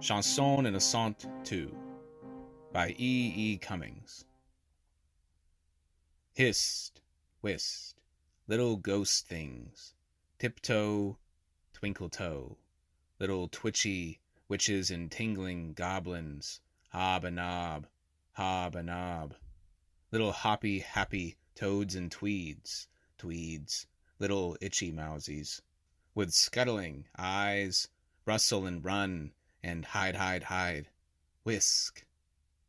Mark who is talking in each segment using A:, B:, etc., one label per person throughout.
A: Chanson Innocente 2 by E. Cummings. Hist, whist, little ghost things, tiptoe, twinkle-toe, little twitchy witches and tingling goblins, hob a nob, little hoppy happy toads and tweeds, little itchy mousies, with scuttling eyes, rustle and run, and hide, whisk,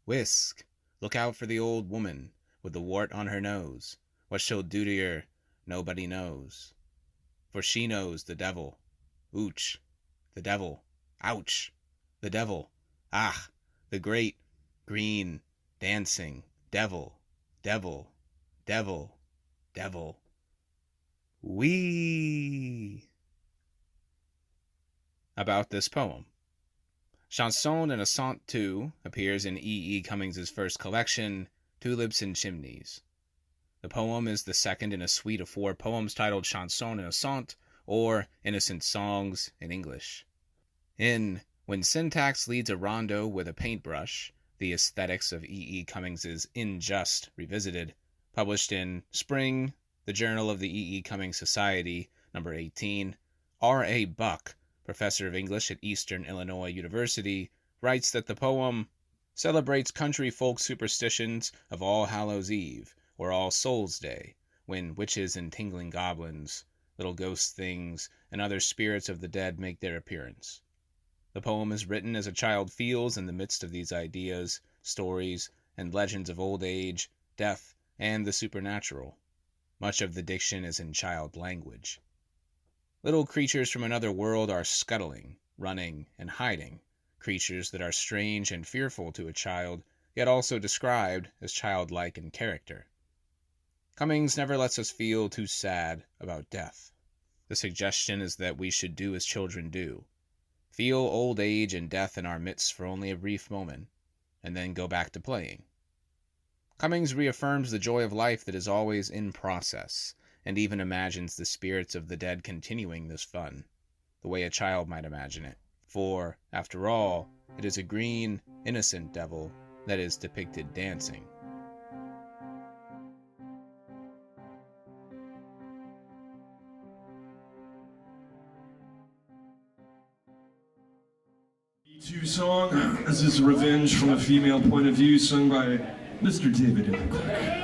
A: look out for the old woman with the wart on her nose, what she'll do to yer, nobody knows, for she knows the devil, ouch, the devil, ouch, the devil, ah, the great, green, dancing, devil, wee. About this poem. Chanson Innocente 2 appears in E. Cummings' first collection, Tulips and Chimneys. The poem is the second in a suite of 4 poems titled Chanson Innocente, or Innocent Songs in English. In When Syntax Leads a Rondo with a Paintbrush, the Aesthetics of E. Cummings' In Just Revisited, published in Spring, the Journal of the E. Cummings Society, number 18, R.A. Buck, professor of English at Eastern Illinois University, writes that the poem celebrates country folk superstitions of All Hallows Eve, or All Souls Day, when witches and tingling goblins, little ghost things, and other spirits of the dead make their appearance. The poem is written as a child feels in the midst of these ideas, stories, and legends of old age, death, and the supernatural. Much of the diction is in child language. Little creatures from another world are scuttling, running, and hiding, creatures that are strange and fearful to a child, yet also described as childlike in character. Cummings never lets us feel too sad about death. The suggestion is that we should do as children do, feel old age and death in our midst for only a brief moment, and then go back to playing. Cummings reaffirms the joy of life that is always in process, and even imagines the spirits of the dead continuing this fun, the way a child might imagine it. For, after all, it is a green, innocent devil that is depicted dancing.
B: E2 song. This is Revenge from a Female Point of View, sung by Mr. David Hickman.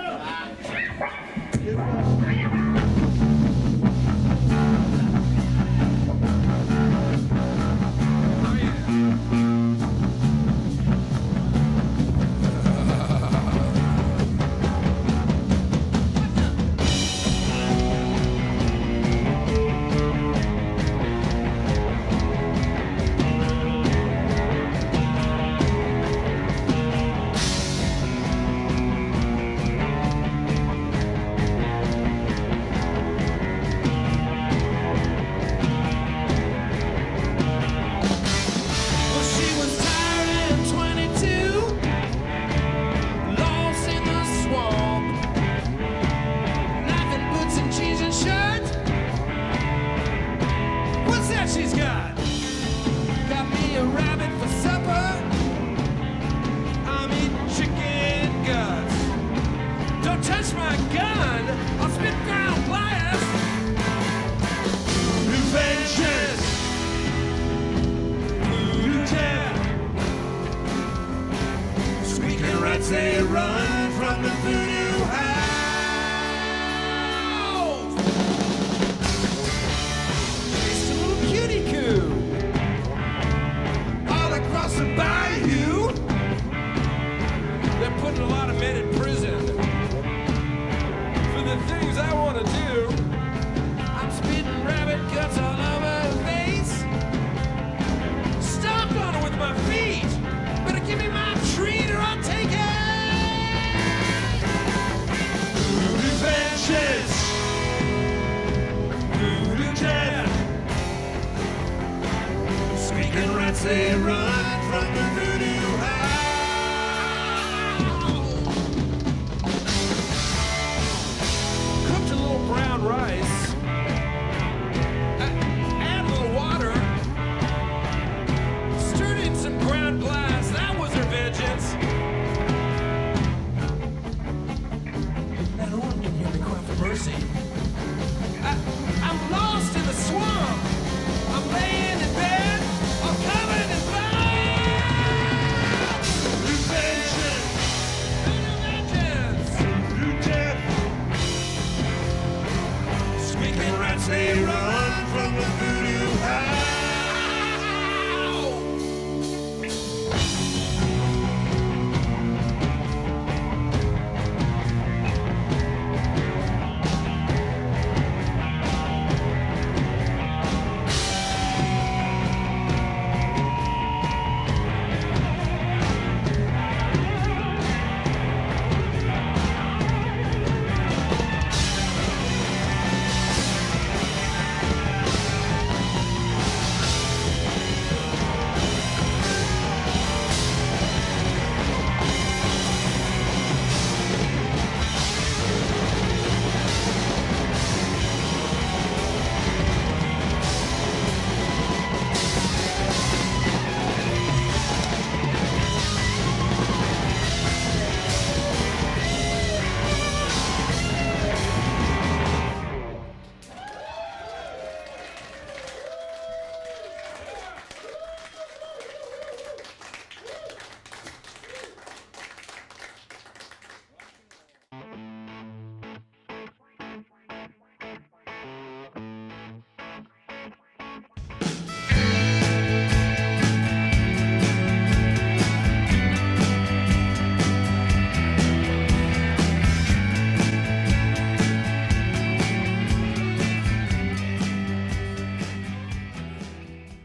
C: Say run from the voodoo house. Chased a little cutie coo all across the bayou. They're putting a lot of men in prison for the things I want to do. I'm spitting rabbit guts all over the face. Stomped on it with my feet. Better give me my treat or I'll take it. Voodoo Vengeance, Voodoo Death. Squeaking rats, they run from the voodoo house. Cooked a little brown rice. Add a little water. Stirred in some rats they run from the voodoo house.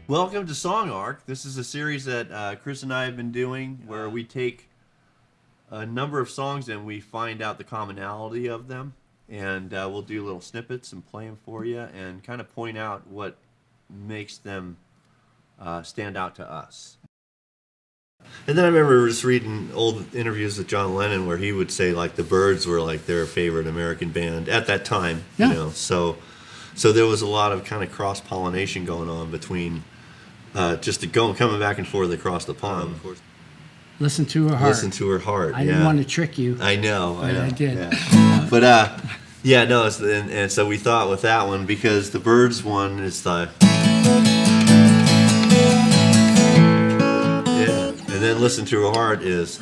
D: Welcome to Song Arc. This is a series that Chris and I have been doing where we take a number of songs and we find out the commonality of them, and we'll do little snippets and play them for you and kind of point out what makes them stand out to us. And then I remember just reading old interviews with John Lennon where he would say like the Byrds were like their favorite American band at that time,
E: Yeah.
D: you know. So there was a lot of kind of cross-pollination going on between coming back and forth across the pond. Of course.
E: Listen to her heart.
D: Listen to her heart.
E: I didn't want to trick you.
D: I know.
E: I did.
D: Yeah. But and so we thought with that one because the Byrds one is the and then Listen to Her Heart is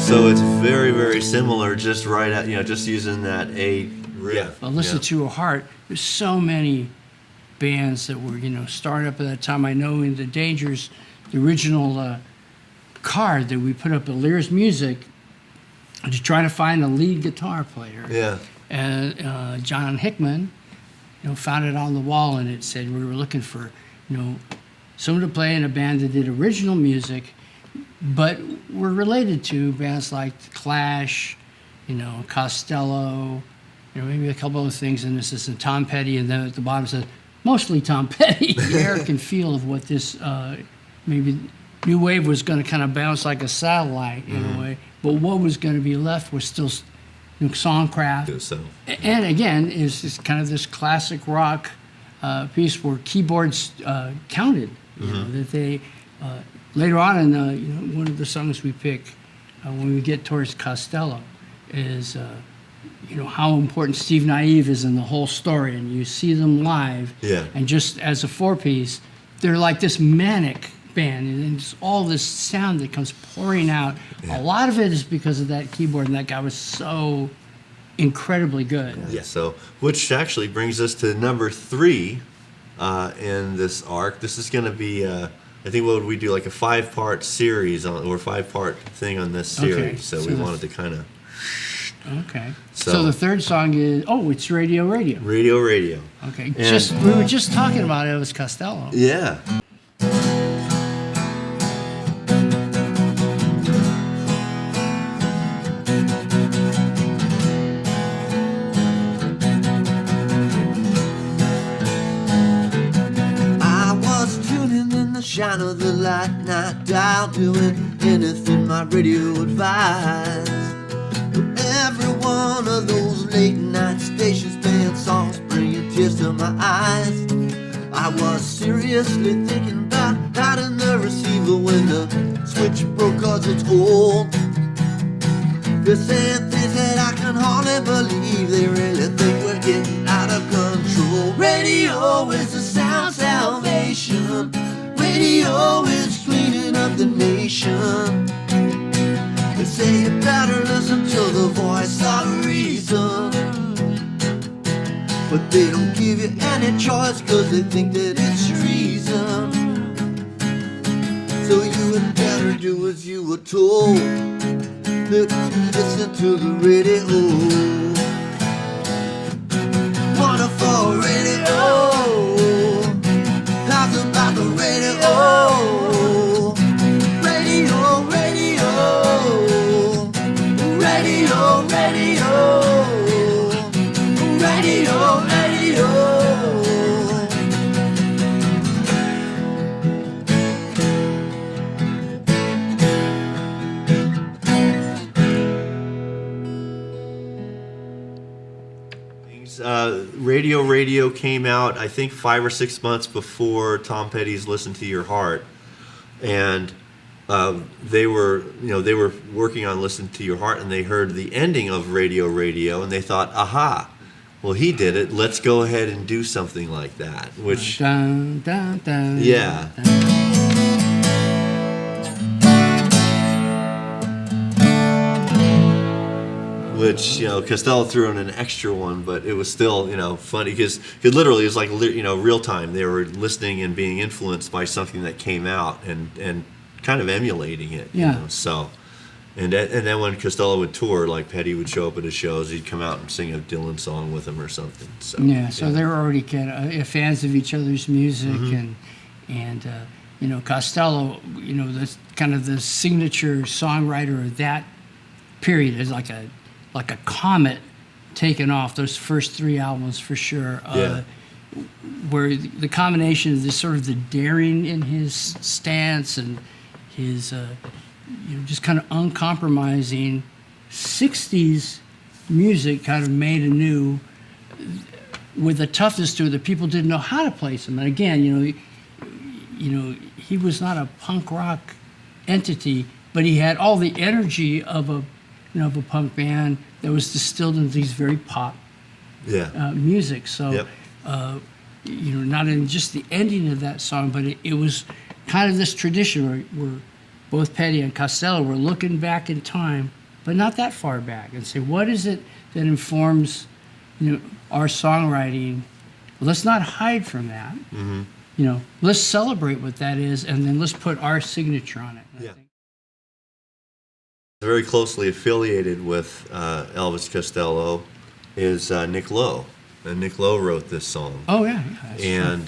D: so it's very very similar. Just right at just using that A riff.
E: But Listen to Her Heart. There's so many bands that were started up at that time. I know in the Dangers, the original card that we put up at Lear's Music to try to find a lead guitar player.
D: Yeah.
E: And John Hickman, found it on the wall, and it said we were looking for, someone to play in a band that did original music, but were related to bands like The Clash, Costello, maybe a couple other things. And this is Tom Petty, and then at the bottom it says mostly Tom Petty. The American feel of what this maybe new wave was going to kind of bounce like a satellite in a way, but what was going to be left was still songcraft.
D: So.
E: And again, is just kind of this classic rock piece where keyboards counted. That they later on in one of the songs we pick when we get towards Costello is how important Steve Naive is in the whole story, and you see them live.
D: Yeah.
E: And just as a four-piece, they're like this manic band, and it's all this sound that comes pouring out.
D: Yeah.
E: A lot of it is because of that keyboard, and that guy was so incredibly good.
D: Yeah. So, which actually brings us to number 3 in this arc. This is going to be, I think, what would we do, like a 5-part series or 5-part thing on this series.
E: Okay.
D: So we wanted to kind of.
E: Okay.
D: So
E: So the third song is it's Radio Radio.
D: Radio Radio.
E: Okay.
D: And-
E: We were just talking about Elvis Costello.
D: Yeah.
F: I was tuning in the shine of the light, not dial, doing anything my radio advised. Every one of those late night stations playing songs bringing tears to my eyes. I was seriously thinking about hiding the receiver when the switch broke, cause it's old. They're saying things that I can hardly believe. They really think we're getting out of control. Radio is the sound salvation. Radio is cleaning up the nation. They say you better listen to the voice of reason. but they don't give you any choice, cause they think that it's treason. So you had better do as you were told. Listen to the radio. Wonderful radio. How's about the radio? Radio, radio. Radio, radio. Radio, radio.
D: Radio came out, I think, 5 or 6 months before Tom Petty's "Listen to Your Heart," and they were working on "Listen to Your Heart," and they heard the ending of Radio, and they thought, "Aha! Well, he did it. Let's go ahead and do something like that." Which,
E: Dun, dun, dun,
D: yeah.
E: dun.
D: Which, Costello threw in an extra one, but it was still, funny because literally it was like, real time. They were listening and being influenced by something that came out and kind of emulating it.
E: Yeah.
D: So, and then when Costello would tour, like Petty would show up at his shows, he'd come out and sing a Dylan song with him or something. So
E: Yeah, so they were already kind of fans of each other's music, and Costello, that's kind of the signature songwriter of that period, is like a comet taken off those first 3 albums for sure. Where the combination of this sort of the daring in his stance and his just kind of uncompromising 60s music kind of made anew with a toughness to it that people didn't know how to place him. And again, he was not a punk rock entity, but he had all the energy of a punk band that was distilled into these very pop music. So, not in just the ending of that song, but it was kind of this tradition where both Petty and Costello were looking back in time, but not that far back, and say, what is it that informs, our songwriting? Let's not hide from that. Mm-hmm. Let's celebrate what that is, and then let's put our signature on it.
D: Yeah. Very closely affiliated with Elvis Costello is Nick Lowe, and Nick Lowe wrote this song.
E: Oh yeah,
D: and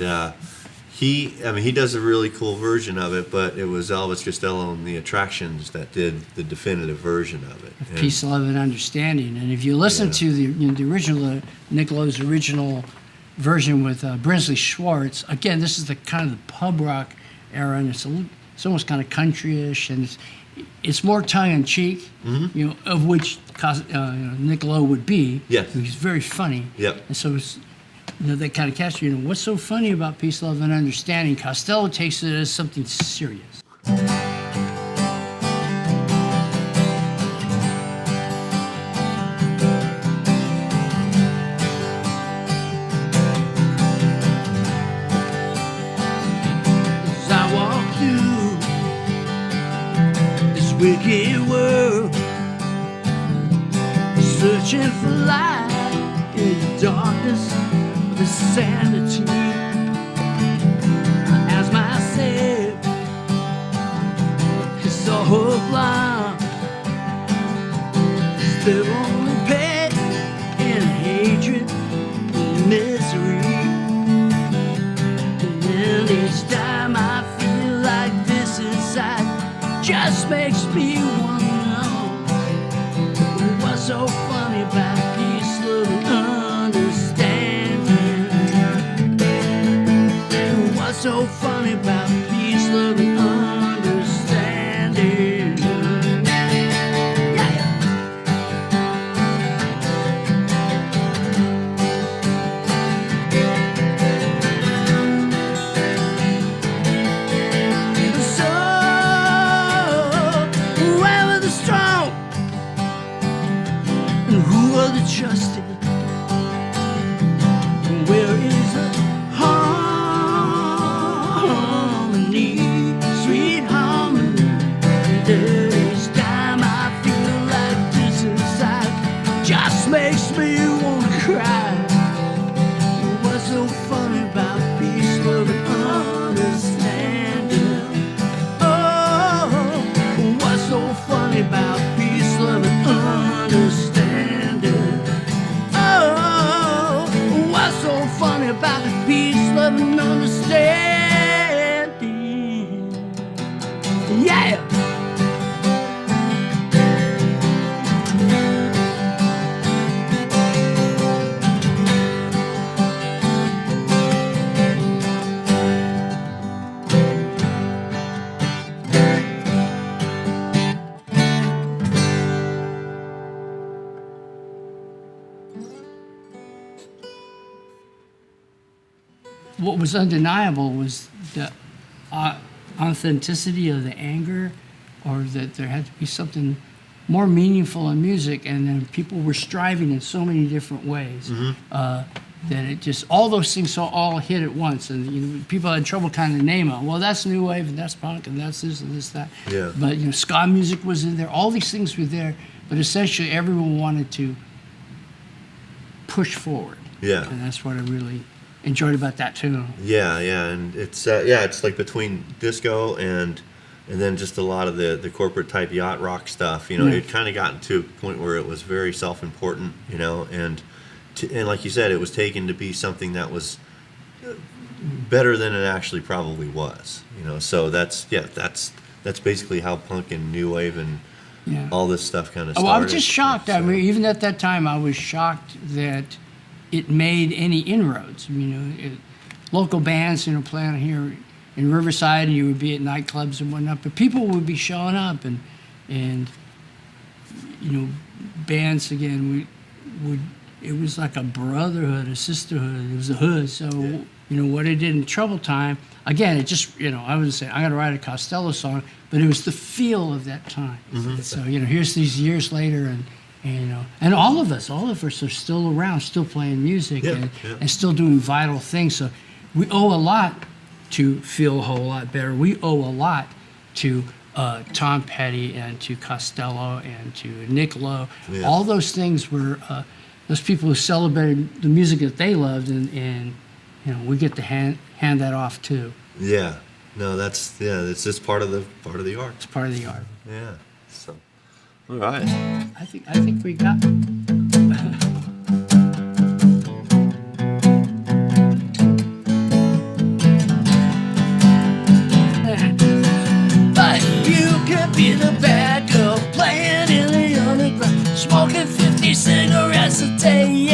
D: he does a really cool version of it, but it was Elvis Costello and the Attractions that did the definitive version of it.
E: Peace, Love, and Understanding. And if you listen to the original Nick Lowe's original version with Brinsley Schwartz, again, this is the kind of the pub rock era, and it's almost kind of country-ish, and it's more tongue-in-cheek, of which Nick Lowe would be.
D: Yes.
E: He's very funny.
D: Yep.
E: And so it's, they kind of catch you. What's so funny about Peace, Love, and Understanding? Costello takes it as something serious.
F: As I walk through this wicked world, searching for light in the darkness of the sanity, as myself is so hopeless, is the only pain and hatred and misery. And then each time I feel like this inside, just makes me want to know what's so funny about peace, love, and understanding. What's so funny about peace, love, and understanding. So, whoever the strong and who are the trusted, where is the harmony, sweet harmony? Each time I feel like this inside, just makes me want to cry.
E: What was undeniable was the authenticity of the anger, or that there had to be something more meaningful in music, and then people were striving in so many different ways that it just, all those things all hit at once, and you know, people had trouble kind of naming it. Well, that's new wave, and that's punk, and that's this and this, that.
D: Yeah.
E: But you know, ska music was in there. All these things were there, but essentially everyone wanted to push forward.
D: Yeah.
E: And that's what I really enjoyed about that too.
D: Yeah, and it's like between disco and then just a lot of the corporate type yacht rock stuff. You know, it kind of gotten to a point where it was very self-important. You know, and like you said, it was taken to be something that was better than it actually probably was. You know, so that's basically how punk and new wave and all this stuff kind of started.
E: Well, I was just shocked.
D: So.
E: I mean, even at that time, I was shocked that it made any inroads. You know, local bands, you know, playing here in Riverside, and you would be at nightclubs and whatnot, but people would be showing up, and you know, bands again. It was like a brotherhood, a sisterhood. It was a hood. So you know what it did in Trouble Time. Again, it just, you know, I would say I got to write a Costello song, but it was the feel of that time. So you know, here's these years later, and you know, and all of us are still around, still playing music, and still doing vital things. So we owe a lot to Feel a Whole Lot Better. We owe a lot to Tom Petty and to Costello and to Nick Lowe.
D: Yeah.
E: All those things were those people who celebrated the music that they loved, and you know, we get to hand that off too.
D: Yeah. No, it's just part of the art.
E: It's part of the art.
D: Yeah. So, all right.
E: I think we got.
F: But you could be the bad girl playing in the underground, smoking 50 cigarettes a day.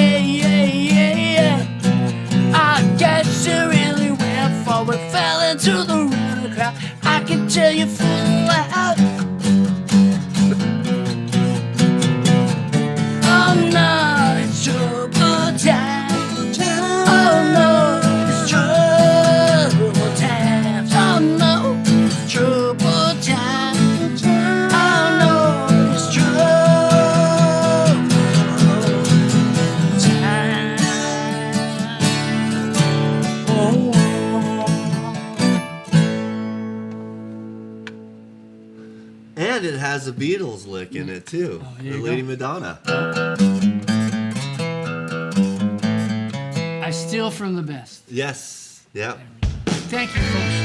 F: I guess you really went forward, fell into the rhythm crowd. I can tell you full out. Oh no, it's trouble time. Oh no, it's trouble times. Oh no, it's trouble time. Oh no, it's trouble time. Oh.
D: And it has a Beatles lick in it too.
E: Oh, there
D: the
E: you
D: Lady
E: go.
D: Madonna.
E: I steal from the best.
D: Yes. Yep.
E: Thank you, folks.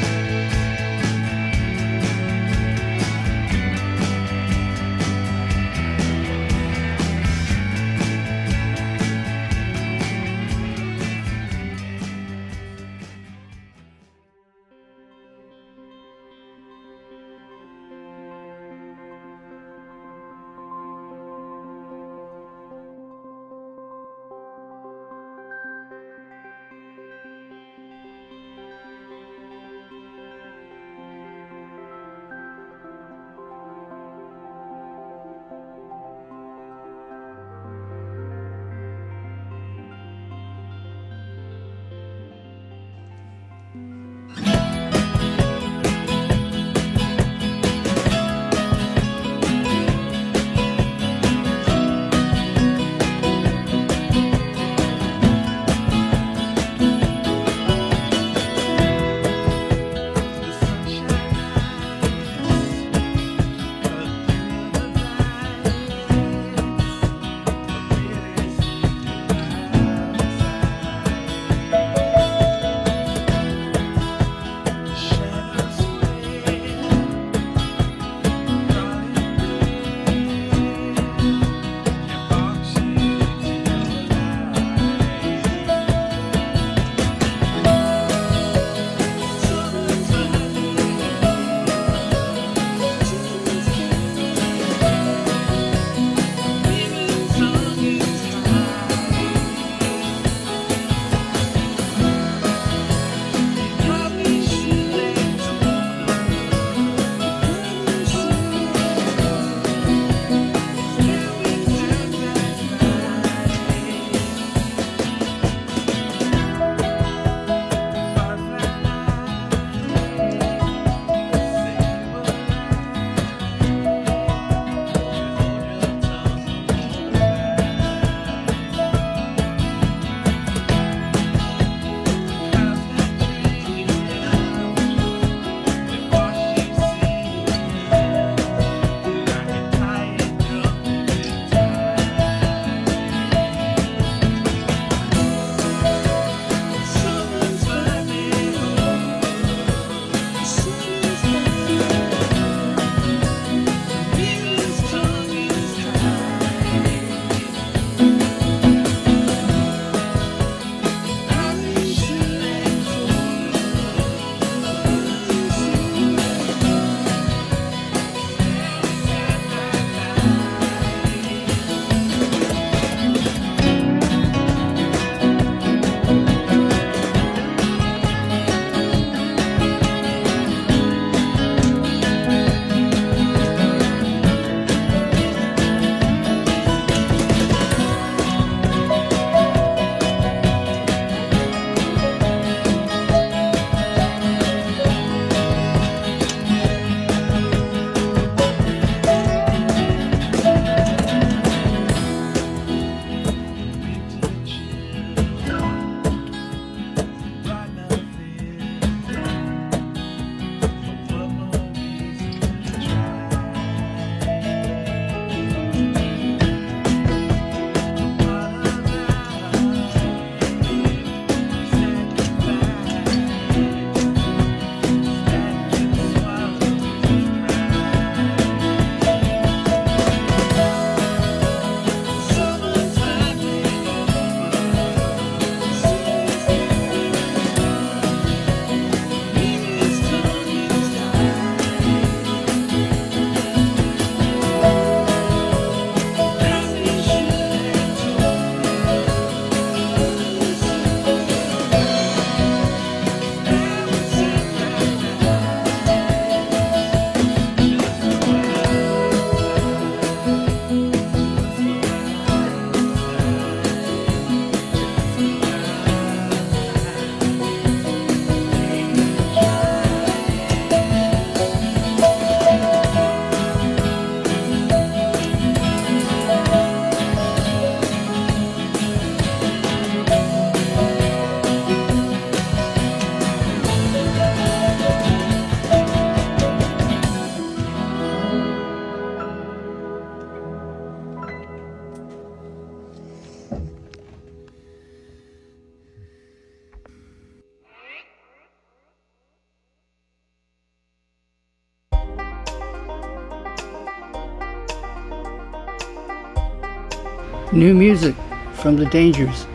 E: New music from the Dangers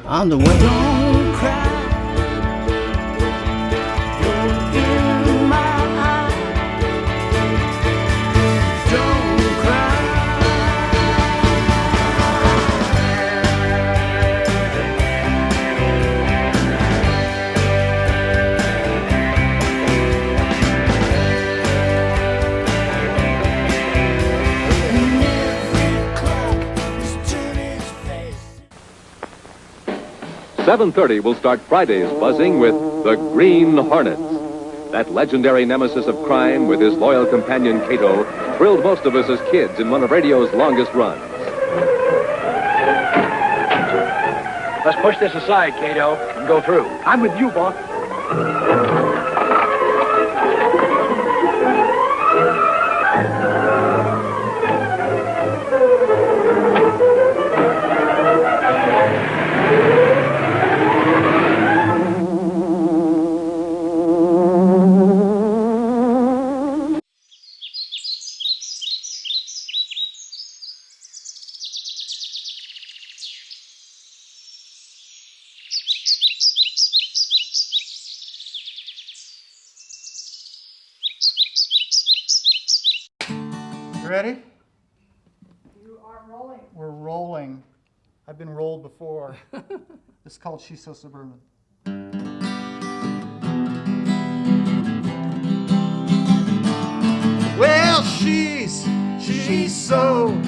E: on the way.
C: Don't cry. You're in my eyes. Don't cry. And every clock is turning its face.
G: 7:30 will start Friday's buzzing with The Green Hornets. That legendary nemesis of crime with his loyal companion Cato thrilled most of us as kids in one of radio's longest runs.
H: Let's push this aside, Cato, and go through. I'm with you, boss.
I: You ready? You are rolling. We're rolling. I've been rolled before. This is called She's So Suburban. Well, she's so